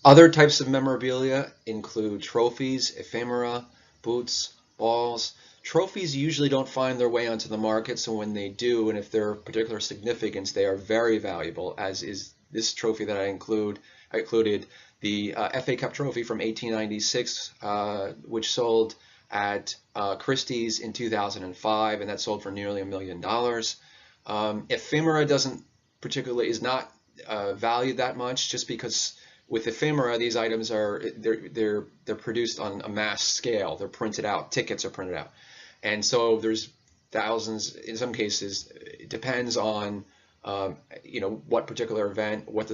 Other types of memorabilia include trophies, ephemera, boots, balls. Trophies usually don't find their way onto the market, so when they do, and if they're of particular significance, they are very valuable, as is this trophy that I included the FA Cup trophy from 1896, which sold at Christie's in 2005, and that sold for nearly $1 million. Ephemera is not valued that much, just because with ephemera, these items they're produced on a mass scale. They're printed out. Tickets are printed out, and so there's thousands. In some cases, it depends on what particular event, what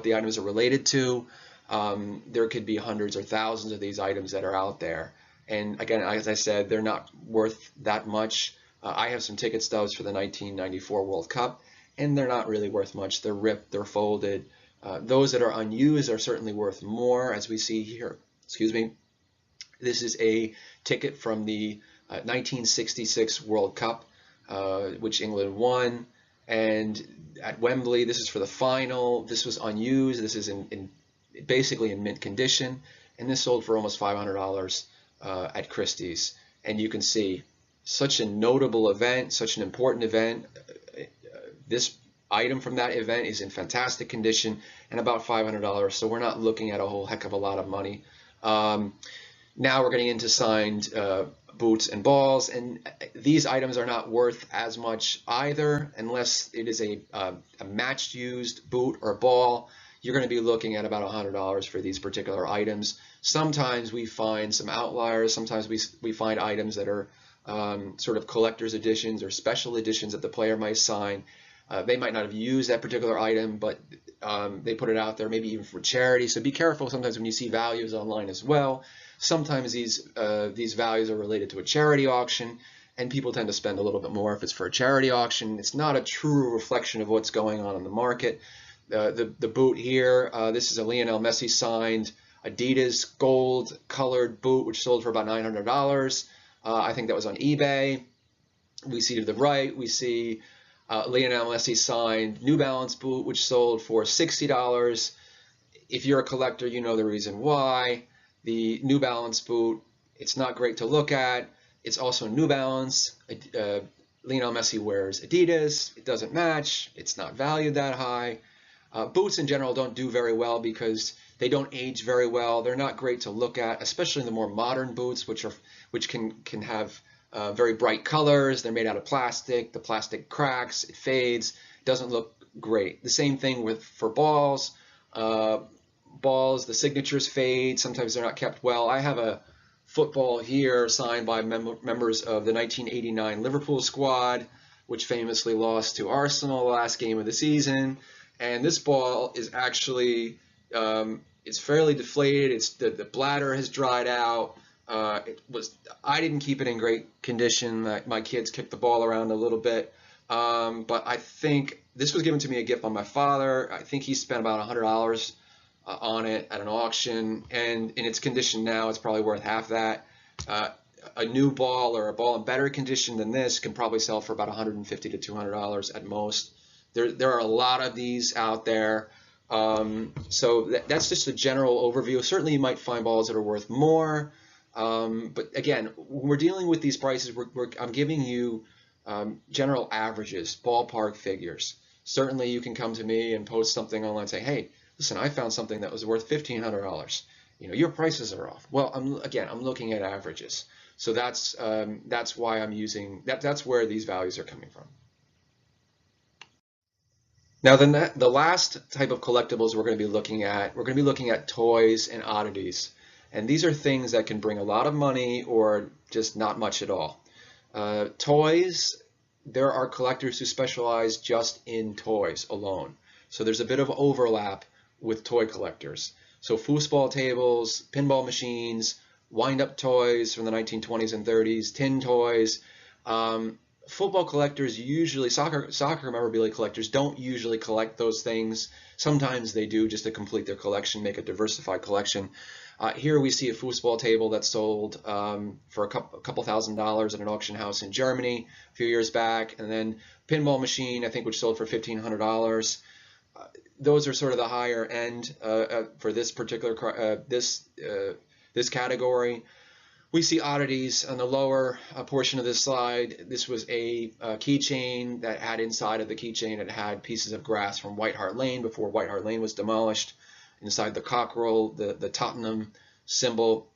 the items are related to. There could be hundreds or thousands of these items that are out there, and again, as I said, they're not worth that much. I have some ticket stubs for the 1994 World Cup, and they're not really worth much. They're ripped, they're folded. Those that are unused are certainly worth more, as we see here. Excuse me. This is a ticket from the 1966 World Cup, which England won, and at Wembley. This is for the final. This was unused. This is basically in mint condition, and this sold for almost $500 at Christie's. And you can see such a notable event, such an important event. This item from that event is in fantastic condition and about $500, so we're not looking at a whole heck of a lot of money. Now we're getting into signed boots and balls, and these items are not worth as much either, unless it is a matched used boot or ball. You're going to be looking at about $100 for these particular items. Sometimes we find some outliers. Sometimes we find items that are sort of collector's editions or special editions that the player might sign. They might not have used that particular item, but they put it out there, maybe even for charity. So be careful sometimes when you see values online as well. Sometimes these values are related to a charity auction, and people tend to spend a little bit more if it's for a charity auction. It's not a true reflection of what's going on in the market. The boot here, this is a Lionel Messi signed Adidas gold colored boot, which sold for about $900. I think that was on eBay. We see to the right, we see Lionel Messi signed New Balance boot, which sold for $60. If you're a collector, you know the reason why. The New Balance boot, it's not great to look at. It's also New Balance. Lionel Messi wears Adidas. It doesn't match. It's not valued that high. Boots in general don't do very well because they don't age very well. They're not great to look at, especially the more modern boots, which can have very bright colors. They're made out of plastic. The plastic cracks, it fades, it doesn't look great. The same thing for balls. Balls, the signatures fade. Sometimes they're not kept well. I have a football here signed by members of the 1989 Liverpool squad, which famously lost to Arsenal the last game of the season. And this ball is actually, it's fairly deflated. The bladder has dried out. I didn't keep it in great condition. My kids kicked the ball around a little bit, but I think this was given to me a gift by my father. I think he spent about $100 on it at an auction, and in its condition now, it's probably worth half that. A new ball or a ball in better condition than this can probably sell for about $150 to $200 at most. There are a lot of these out there. So that's just a general overview. Certainly you might find balls that are worth more. But again, when we're dealing with these prices, I'm giving you general averages, ballpark figures. Certainly you can come to me and post something online and say, hey, listen, I found something that was worth $1,500. Your prices are off. Well, I'm looking at averages. So that's why I'm using, that's where these values are coming from. Now, the last type of collectibles we're going to be looking at toys and oddities. And these are things that can bring a lot of money or just not much at all. Toys, there are collectors who specialize just in toys alone. So there's a bit of overlap with toy collectors. So foosball tables, pinball machines, wind-up toys from the 1920s and 30s, tin toys. Football collectors usually, soccer memorabilia collectors don't usually collect those things. Sometimes they do just to complete their collection, make a diversified collection. Here we see a foosball table that sold for a couple $1,000s at an auction house in Germany a few years back, and then pinball machine, I think, which sold for $1,500. those are sort of the higher end for this particular this category. We see oddities on the lower portion of this slide. This was a keychain that had inside of the keychain, it had pieces of grass from White Hart Lane before White Hart Lane was demolished. Inside the cockerel, the Tottenham symbol,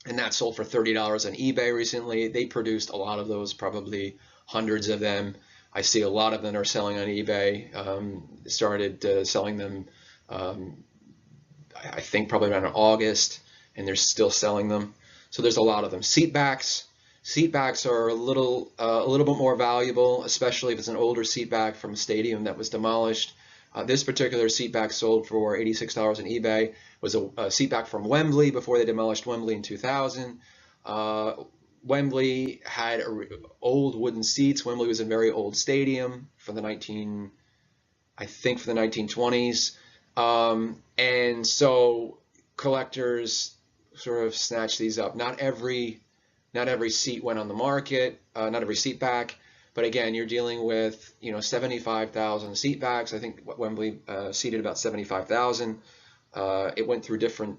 and that sold for $30 on eBay recently. They produced a lot of those, probably hundreds of them. I see a lot of them are selling on eBay. Started selling them, I think probably around August, and they're still selling them. So there's a lot of them. Seat backs. Seat backs are a little bit more valuable, especially if it's an older seat back from a stadium that was demolished. This particular seat back sold for $86 on eBay. It was a seat back from Wembley before they demolished Wembley in 2000. Wembley had old wooden seats. Wembley was a very old stadium for the 1920s, and so collectors sort of snatched these up. Not every seat went on the market, not every seat back, but again, you're dealing with 75,000 seat backs. I think Wembley seated about 75,000. It went through different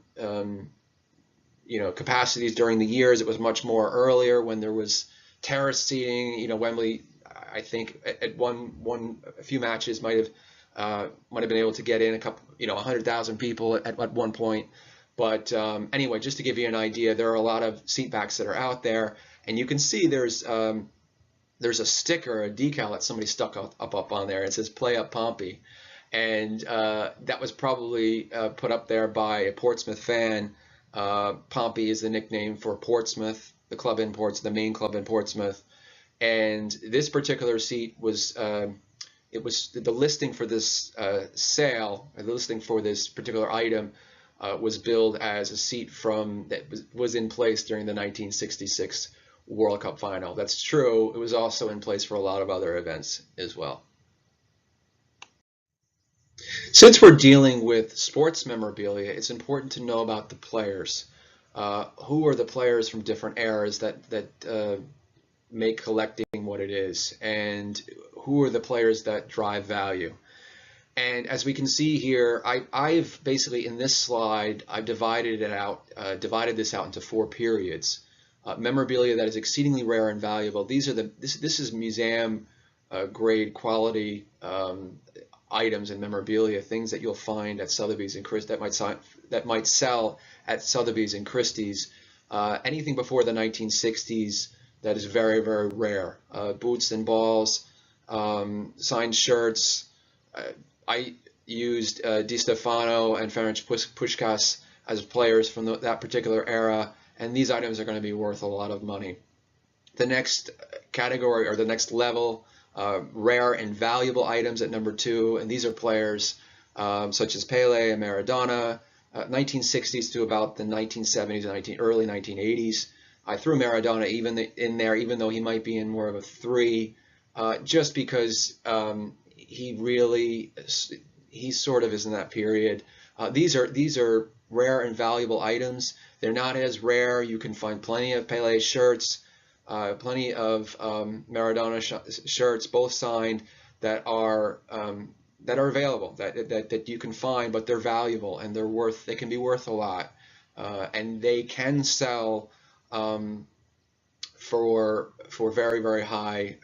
capacities during the years. It was much more earlier when there was terrace seating. Wembley, I think at a few matches might have been able to get in a couple, 100,000 people at one point. But anyway, just to give you an idea, there are a lot of seat backs that are out there, and you can see there's a sticker, a decal that somebody stuck up on there. It says "Play Up Pompey," and that was probably put up there by a Portsmouth fan. Pompey is the nickname for Portsmouth, the club in Portsmouth, the main club in Portsmouth. And this particular seat was, it was the listing for this sale, the listing for this particular item was billed as a seat that was in place during the 1966 World Cup final. That's true. It was also in place for a lot of other events as well. Since we're dealing with sports memorabilia, it's important to know about the players. Who are the players from different eras that make collecting what it is, and who are the players that drive value? And as we can see here, I've basically in this slide I've divided this out into 4 periods. Memorabilia that is exceedingly rare and valuable. This is museum grade quality items and memorabilia, things that you'll find at Sotheby's and Christie that might sell at Sotheby's and Christie's. Anything before the 1960s that is very, very rare. Boots and balls, signed shirts. I used Di Stefano and Ferenc Puskás as players from that particular era, and these items are going to be worth a lot of money. The next category, or the next level, rare and valuable items at number 2, and these are players such as Pele and Maradona, 1960s to about the 1970s and early 1980s. I threw Maradona in there, even though he might be in more of a 3, just because he sort of is in that period. These are rare and valuable items. They're not as rare. You can find plenty of Pele shirts, plenty of Maradona shirts, both signed, that are available, that you can find, but they're valuable and they can be worth a lot, and they can sell for very, very high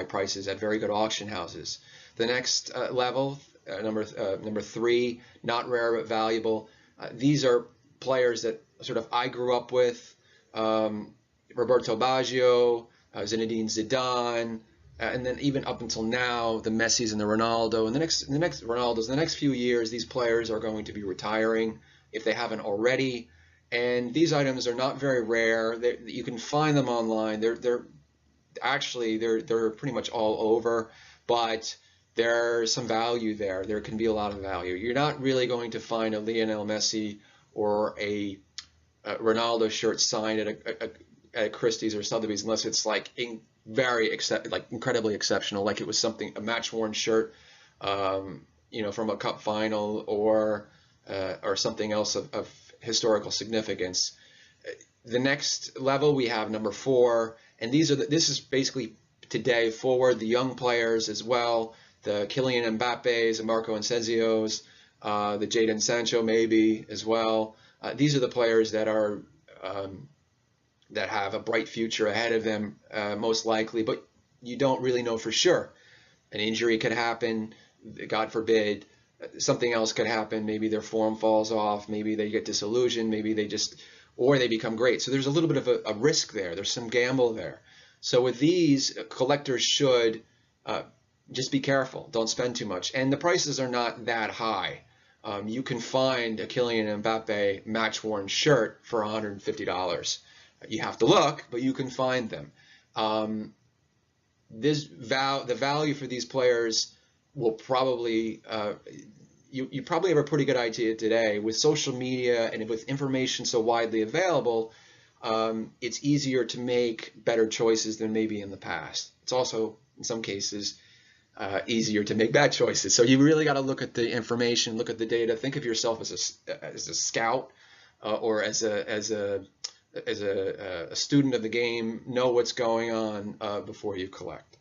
prices at very good auction houses. The next level, number 3, not rare but valuable. These are players that sort of I grew up with. Roberto Baggio, Zinedine Zidane, and then even up until now, the Messis and the Ronaldo. And the next few years, these players are going to be retiring if they haven't already. And these items are not very rare. You can find them online. They're pretty much all over, but there's some value there. There can be a lot of value. You're not really going to find a Lionel Messi or a Ronaldo shirt signed at Christie's or Sotheby's unless it's like incredibly exceptional, like it was a match-worn shirt, from a cup final or something else of historical significance. The next level we have number 4, and this is basically today forward, the young players as well, the Kylian Mbappe's, the Marco Insensio's, the Jadon Sancho maybe as well. These are the players that are that have a bright future ahead of them, most likely, but you don't really know for sure. An injury could happen, God forbid. Something else could happen. Maybe their form falls off. Maybe they get disillusioned. Maybe they just, or they become great. So there's a little bit of a risk there. There's some gamble there. So with these, collectors should just be careful. Don't spend too much. And the prices are not that high. You can find a Kylian Mbappe match-worn shirt for $150. You have to look, but you can find them. The value for these players will probably, you probably have a pretty good idea today. With social media and with information so widely available, it's easier to make better choices than maybe in the past. It's also, in some cases, easier to make bad choices. So you really got to look at the information, look at the data, think of yourself as a scout or as a student of the game, know what's going on before you collect.